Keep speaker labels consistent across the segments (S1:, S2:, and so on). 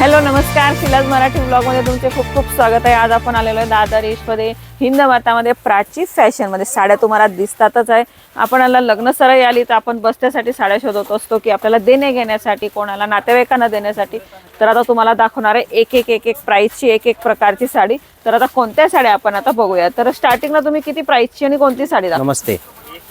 S1: Hello नमस्कार, शिलाज मराठी ब्लॉगमध्ये तुमचे खूप खूप स्वागत आहे। आज आपण आलेलो आहे दादर ईस्टमध्ये हिंद मातामध्ये प्राची फॅशनमध्ये। साड्या तुम्हाला दिसतातच आहे। आपण आला लग्न सराई आली तर आपण बस्त्यासाठी साड्या शोधत असतो की आपल्याला देणे घेण्यासाठी, कोणाला नातेवाईकांना देण्यासाठी। तर आता तुम्हाला दाखवणार आहे एक प्राइसची एक प्रकारची साडी। तर आता कोणत्या साड्या आपण आता बघूया। तर स्टार्टिंगला तुम्ही किती प्राइसची आणि कोणती साडी दाखवा?
S2: नमस्ते,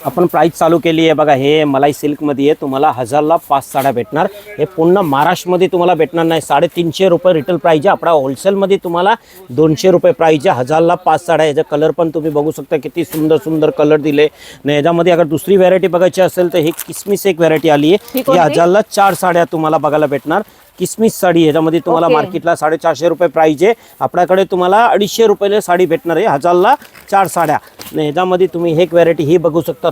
S2: आपण प्राइस चालू केली आहे बघा। हे मलाई सिल्क मध्ये आहे, तुम्हाला 1000ला 5 साड्या भेटणार। हे पूर्ण महाराष्ट्र मध्ये तुम्हाला भेटणार नाही। 350 रुपये रिटेल प्राइस आहे। आपला होलसेल मध्ये तुम्हाला 200 रुपये प्राइस आहे। 1000ला 5 साड्या। याचा कलर पण तुम्ही बघू शकता, किती सुंदर सुंदर कलर दिले। आणि याच्यामध्ये अगर दुसरी व्हरायटी बघायची असेल तर हे किसमिस एक व्हरायटी आली आहे। ही 1000ला 4 साड्या तुम्हाला बघायला भेटणार। किसमिस साडी याच्यामध्ये तुम्हाला मार्केटला 450 रुपये प्राइस आहे। आपल्याकडे तुम्हाला 250 रुपयाला साडी भेटणार आहे। 1000ला 4 साड्या। आणि याच्यामध्ये तुम्ही एक व्हरायटी ही बघू शकता,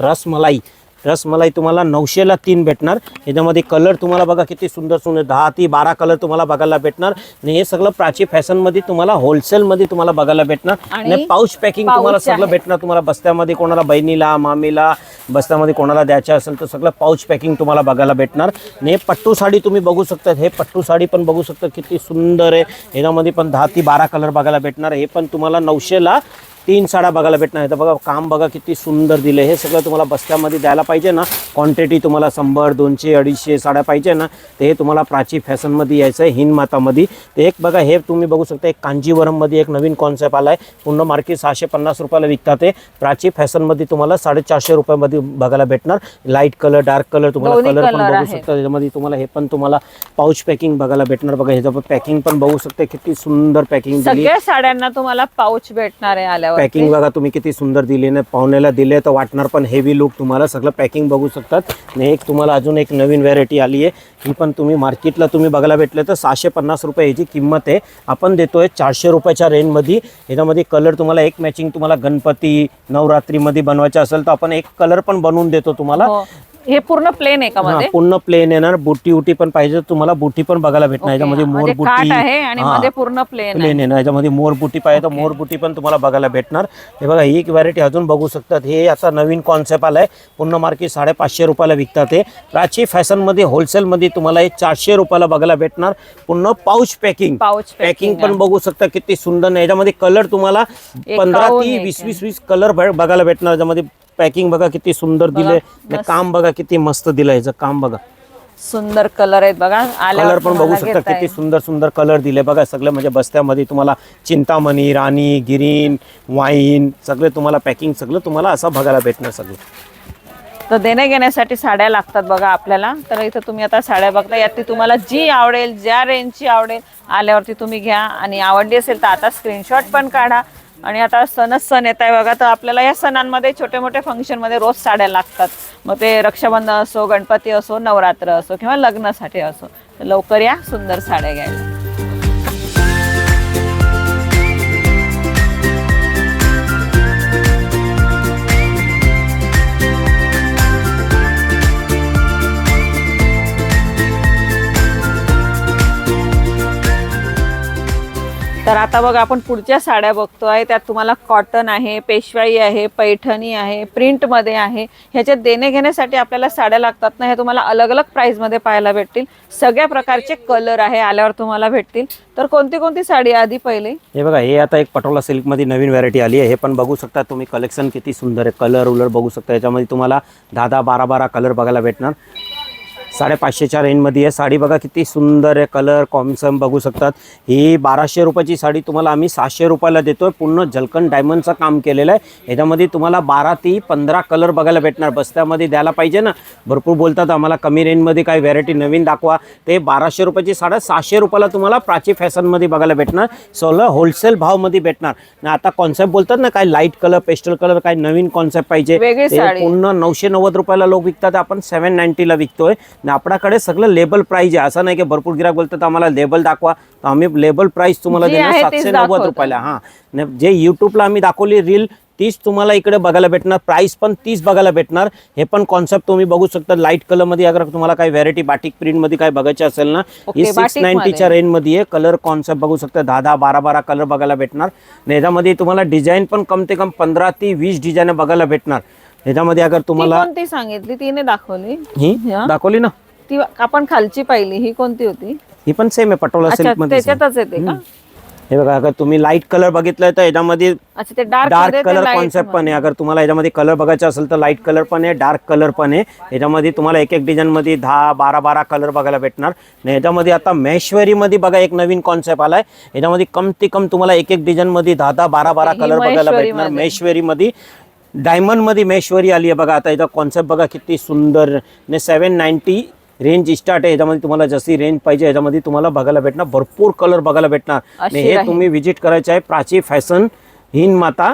S2: रसमलाई तुम्हाला 900ला 3 भेटणार। याच्यामध्ये कलर तुम्हाला बघा किती सुंदर सुंदर 10 ते 12 कलर तुम्हाला बघायला भेटणार। आणि हे सगळं प्राची फॅशन मध्ये तुम्हाला होलसेल मध्ये तुम्हाला बघायला भेटणार। आणि पाऊच पॅकिंग तुम्हाला सगळं भेटणार। तुम्हाला बस्त्यामध्ये कोणाला बहिणीला, मामीला बस्त्यामध्ये कोणाला द्यायचं असेल तर सगळं पाऊच पॅकिंग तुम्हाला बघायला भेटणार। आणि पट्टू साडी तुम्ही बघू शकता, हे पट्टू साडी पण बघू शकता किती सुंदर आहे। याच्यामध्ये पण 10 ते 12 कलर बघायला भेटणार। हे पण तुम्हाला 900ला 3 साड्या बघायला भेटणार। तर बघा काम बघा किती सुंदर दिले। हे सगळं तुम्हाला बस्त्यामध्ये द्यायला पाहिजे ना, क्वांटिटी तुम्हाला 100, 200, 250 साड्या पाहिजे ना, ते हे तुम्हाला प्राची फॅशनमध्ये यायचं आहे हिंद मातामध्ये। ते एक बघा, हे तुम्ही बघू शकता एक कांजीवरममध्ये एक नवीन कॉन्सेप्ट आला आहे। पूर्ण मार्केट 650 रुपयाला विकतात। ते प्राची फॅशनमध्ये तुम्हाला 450 रुपयामध्ये बघायला भेटणार। लाईट कलर, डार्क कलर तुम्हाला कलर पण बघू शकता। त्याच्यामध्ये तुम्हाला हे पण तुम्हाला पाऊच पॅकिंग बघायला भेटणार। बघा ह्याचं पॅकिंग पण बघू शकता, किती सुंदर पॅकिंग दिली।
S1: सगळ्या साड्यांना तुम्हाला पाऊच भेटणार आहे आल्यावर।
S2: पॅकिंग बघा तुम्ही किती सुंदर दिली ना, पाहुण्याला दिले तर वाटणार पण हेवी लुक। तुम्हाला सगळं पॅकिंग बघू शकतात। आणि एक तुम्हाला अजून एक नवीन व्हरायटी आली आहे। ही पण तुम्ही मार्केटला तुम्ही बघायला भेटले तर 650 रुपये याची किंमत आहे। आपण देतोय 400 रुपयाच्या रेंजमध्ये। याच्यामध्ये कलर तुम्हाला एक मॅचिंग तुम्हाला गणपती नवरात्रीमध्ये बनवायचे असेल तर आपण एक कलर पण बनवून देतो तुम्हाला।
S1: हे पूर्ण प्लेन आहे का मध्ये?
S2: पूर्ण प्लेन येणार। बुटी पण पाहिजे तुम्हाला, बुटी पण बघायला भेटणार। याच्यामध्ये मोर बुटी
S1: आहे आणि मध्ये पूर्ण प्लेन
S2: आहे ना। याच्यामध्ये मोर बुटी पाहिजे तर मोर बुटी पण तुम्हाला बघायला भेटणार। हे बघा ही एक व्हरायटी अजून बघू शकतात। हे आता नवीन कॉन्सेप्ट आलाय। पूर्ण मार्केट 550 रुपयाला विकतात। हे प्राची फॅशन मध्ये होलसेल मध्ये तुम्हाला हे 400 रुपयाला बघायला भेटणार। पूर्ण पाऊच पॅकिंग पण बघू शकता किती सुंदर। याच्यामध्ये कलर तुम्हाला 15 ते 20 कलर बघायला भेटणार। याच्यामध्ये पॅकिंग बघा किती सुंदर दिले। काम बघा किती मस्त दिलं। याचं काम बघा,
S1: सुंदर कलर आहेत बघा।
S2: कलर पण बघू शकता किती सुंदर सुंदर कलर दिले बघा। सगळं म्हणजे बस्त्यामध्ये तुम्हाला चिंतामणी, राणी, गिरीन, वाईन सगळे तुम्हाला पॅकिंग सगळं तुम्हाला असं बघायला भेटणार सगळं।
S1: तर देणे घेण्यासाठी साड्या लागतात बघा आपल्याला। तर इथं तुम्ही आता साड्या बघता, यातली तुम्हाला जी आवडेल, ज्या रेंजची आवडेल आल्यावरती तुम्ही घ्या। आणि आवडली असेल तर आता स्क्रीनशॉट पण काढा। आणि आता सण येत आहे बघा। तर आपल्याला या सणांमध्ये छोटे मोठे फंक्शनमध्ये रोज साड्या लागतात। मग ते रक्षाबंधन असो, गणपती असो, नवरात्र असो किंवा लग्नासाठी असो, तर लवकर या सुंदर साड्या घ्यायला। तर आता बघा आपण पुढच्या साड्या बघतोय। त्यात तुम्हाला कॉटन आहे, पेशवाई आहे, पैठणी आहे, प्रिंट मध्ये आहे। ह्याच्यात देणे घेण्यासाठी आपल्याला साड्या लागतात ना, हे तुम्हाला अलग अलग प्राइस मध्ये पाहायला भेटतील। सगळ्या प्रकारचे कलर आहे आल्यावर तुम्हाला भेटतील। तर कोणती कोणती साडी आधी पहिले? हे
S2: बघा, हे आता एक पटोला सिल्क मध्ये नवीन व्हरायटी आली आहे। हे पण बघू शकता तुम्ही, कलेक्शन किती सुंदर आहे। कलर उलर बघू शकता। याच्यामध्ये तुम्हाला 10, 12 कलर बघायला भेटणार। 550च्या रेंजमध्ये आहे साडी। बघा किती सुंदर आहे, कलर कॉम्बिनेशन बघू शकतात। ही 1200 रुपयाची साडी तुम्हाला आम्ही 700 रुपयाला देतोय। पूर्ण जलकन डायमंडचं काम केलेलं आहे। याच्यामध्ये तुम्हाला 12 ते 15 कलर बघायला भेटणार। बस्त्यामध्ये द्यायला पाहिजे ना, भरपूर बोलतात आम्हाला कमी रेंजमध्ये काही व्हरायटी नवीन दाखवा। ते 1200 रुपयाची साड्या 700 रुपयाला तुम्हाला प्राची फॅशनमध्ये बघायला भेटणार। सगळं होलसेल भावमध्ये भेटणार। आता कॉन्सेप्ट बोलतात ना, काय लाईट कलर, पेस्टल कलर, काय नवीन कॉन्सेप्ट पाहिजे, पूर्ण 990 रुपयाला लोक विकतात। आपण 790ला विकतोय। आपल्याकडे सगळं लेबल प्राइस आहे। असं नाही की भरपूर गिराक बोलतात आम्हाला लेबल दाखवा, तर आम्ही लेबल प्राइस तुम्हाला देणार 790 रुपयाला। हां, जे यूट्यूबला आम्ही दाखवली रील तीच तुम्हाला इकडे बघायला भेटणार। प्राइस पण 30 बघायला भेटणार। हे पण कॉन्सेप्ट तुम्ही बघू शकता। लाईट कलर मध्ये अगर तुम्हाला काही व्हरायटी बाटिक प्रिंट मध्ये काय बघायचे असेल ना, ही 690च्या रेंज मध्ये आहे। कलर कॉन्सेप्ट बघू शकता। 10, 12 कलर बघायला भेटणार। याच्यामध्ये तुम्हाला डिझाईन पण कम ते कम 15 ते 20 डिझाईन बघायला भेटणार। याच्यामध्ये अगर तुम्हाला
S1: कोणती सांगितली, तिने दाखवली,
S2: ही दाखवली ना,
S1: ती आपण खालची पाहिली, ही कोणती होती?
S2: ही पण सेम आहे पटोला
S1: अच्छा
S2: सिल्क मध्ये
S1: त्याच्यातच येते का?
S2: हे बघा अगर तुम्ही लाईट कलर बघितलं तर याच्यामध्ये
S1: अच्छा ते डार्क
S2: डार्क कलर कॉन्सेप्ट पण आहे. अगर तुम्हाला याच्यामध्ये कलर बघायचा असेल तर लाईट कलर पण आहे, डार्क कलर पण आहे. याच्यामध्ये तुम्हाला एक एक डिझाईन मध्ये 10-12 कलर बघायला भेटणार. आणि याच्यामध्ये आता महेश्वरी मध्ये बघा एक नवीन कॉन्सेप्ट आलाय. याच्यामध्ये कम ते कम तुम्हाला एक एक डिझाईन मध्ये 10-12 कलर बघायला भेटणार. महेश्वरी मध्ये डायमंड मध्ये महेश्वरी आली आहे बघा. आता याचा कॉन्सेप्ट बघा किती सुंदर. 790 रेंज स्टार्ट आहे. याच्यामध्ये तुम्हाला जशी रेंज पाहिजे याच्यामध्ये तुम्हाला बघायला भेटणार. भरपूर कलर बघायला भेटणार. आणि हे तुम्ही विजिट करायचे आहे प्राची फॅशन हिंद माता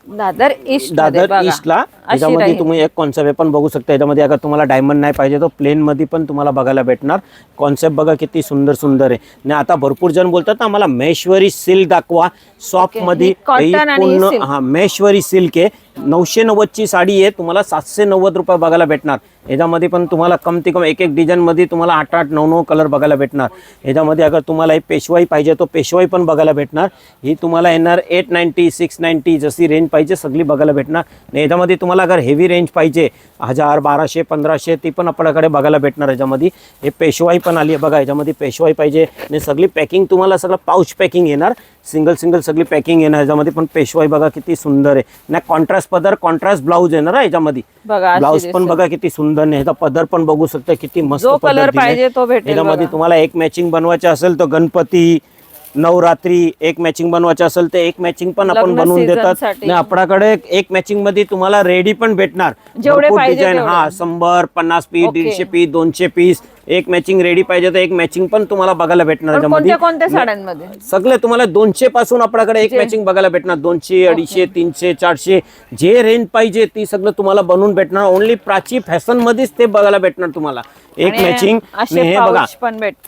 S1: दादर ईस्टला.
S2: याच्यामध्ये तुम्ही एक कॉन्सेप्ट पण बघू शकता. याच्यामध्ये अगर तुम्हाला डायमंड नाही पाहिजे तर प्लेन मध्ये पण तुम्हाला बघायला भेटणार. कॉन्सेप्ट बघा किती सुंदर सुंदर आहे. आणि आता भरपूर जण बोलतात ना आम्हाला महेश्वरी सिल्क दाखवा सॉफ्ट मध्ये. पूर्ण हा महेश्वरी सिल्क आहे. 990 ची साडी आहे. तुम्हाला 790 रुपये बघायला भेटणार. याच्यामध्ये पण तुम्हाला कम ते कम एक एक डिझाईन मध्ये तुम्हाला 8-8, 9-9 कलर बघायला भेटणार. याच्यामध्ये अगर तुम्हाला पेशवाई पाहिजे तो पेशवाई पण बघायला भेटणार. ही तुम्हाला येणार 890, 690 जशी रेंज पाहिजे सगळी बघायला भेटणार. आणि याच्यामध्ये तुम्हाला अगर हेवी रेंज पाहिजे 1000, 1200, 1500 ती पण आपल्याकडे बघायला भेटणार. याच्यामध्ये हे पेशवाई पण आली आहे बघा. याच्यामध्ये पेशवाई पाहिजे आणि सगळी पॅकिंग तुम्हाला सगळं पाऊच पॅकिंग येणार. सिंगल सगळी पॅकिंग येणार. याच्यामध्ये पण पेशवाई बघा किती सुंदर आहे. ना कॉन्ट्रास्ट पदर कॉन्ट्रास्ट ब्लाऊज येणार आहे याच्यामध्ये. ब्लाऊज पण बघा किती सुंदर नाही. ह्याचा पदर पण बघू शकता किती मस्त
S1: कलर पाहिजे तो भेटेल.
S2: याच्यामध्ये तुम्हाला एक मॅचिंग बनवायचे असेल तर गणपती नवरात्री एक मॅचिंग बनवायचं असेल तर एक मॅचिंग पण आपण बनवून देतात. आणि आपल्याकडे एक मॅचिंग मध्ये तुम्हाला रेडी पण भेटणार. डिझाईन 100, 50 पीस, 150 पीस, 200 पीस एक मॅचिंग रेडी पाहिजे तर एक मॅचिंग पण तुम्हाला बघायला भेटणार.
S1: कोणत्या साड्यांमध्ये
S2: सगळे तुम्हाला 200 पासून आपल्याकडे एक मॅचिंग बघायला भेटणार. 200, 250, 300, 400 जे रेंज पाहिजे ती सगळं तुम्हाला बनवून भेटणार. ओनली प्राची फॅशन मध्येच ते बघायला भेटणार तुम्हाला एक मॅचिंग. हे बघा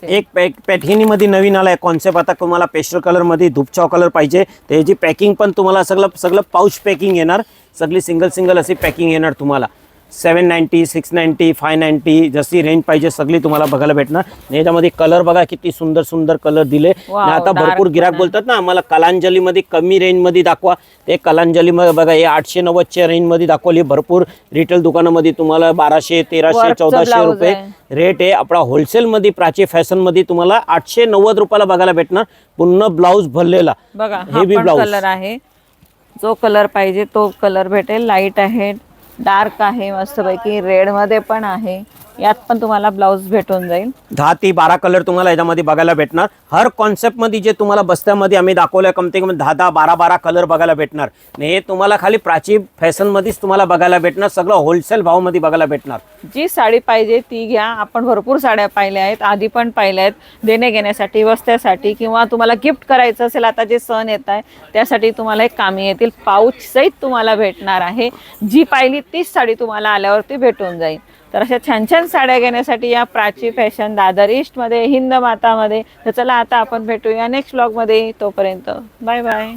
S2: एक पॅठिनी मध्ये नवीन आलाय कॉन्सेप्ट. आता तुम्हाला पेस्टल कलर मध्ये धुपचाव कलर पाहिजे त्याची पॅकिंग पण तुम्हाला सगळं पाऊच पॅकिंग येणार. सगळी सिंगल अशी पॅकिंग येणार तुम्हाला. 790, 690, 590 जशी रेंज पाहिजे सगळी तुम्हाला बघायला भेटणार. याच्यामध्ये कलर बघा किती सुंदर कलर दिले. आता भरपूर गिराक बोलतात ना आम्हाला कलांजली मध्ये कमी रेंज मध्ये दाखवा. ते कलांजली मध्ये बघा हे 890 च्या रेंज मध्ये दाखवली. भरपूर रिटेल दुकानामध्ये तुम्हाला 1200, 1300, 1400 रुपये रेट आहे. आपला होलसेल मध्ये प्राची फॅशन मध्ये तुम्हाला 890 रुपयाला बघायला भेटणार. पूर्ण ब्लाऊज भरलेला हेवी ब्लाऊज
S1: कलर आहे. जो कलर पाहिजे तो कलर भेटेल. लाईट आहे, डार्क आहे, मस्तपैकी रेड मध्ये पण आहे. यात पण तुम्हाला ब्लाऊज भेटून जाईल.
S2: 10 ते 12 कलर तुम्हाला याच्यामध्ये बघायला भेटणार. हर कॉन्सेप्ट मध्ये जे तुम्हाला बस्त्यामध्ये आम्ही दाखवलंय कम ते कम 10-10, 12-12 कलर बघायला भेटणार. हे तुम्हाला खाली प्राची फॅशन मध्येच तुम्हाला बघायला भेटणार. सगळं होलसेल भाव मध्ये बघायला भेटणार.
S1: जी साडी पाहिजे ती घ्या. आपण भरपूर साड्या पाहिल्या आहेत, आधी पण पाहिल्या आहेत देणे घेण्यासाठी, वस्त्यासाठी किंवा तुम्हाला गिफ्ट करायचं असेल. आता जे सण येत आहे त्यासाठी तुम्हाला एक कामी येतील. पाऊच सहित तुम्हाला भेटणार आहे. जी पाहिली तीच साडी तुम्हाला आल्यावरती भेटून जाईल. तर अशा छान साड्या घेण्यासाठी या प्राची फॅशन दादर ईस्ट मध्ये हिंद मातामध्ये. तर चला आता आपण भेटूया नेक्स्ट व्लॉग मध्ये. तोपर्यंत बाय बाय.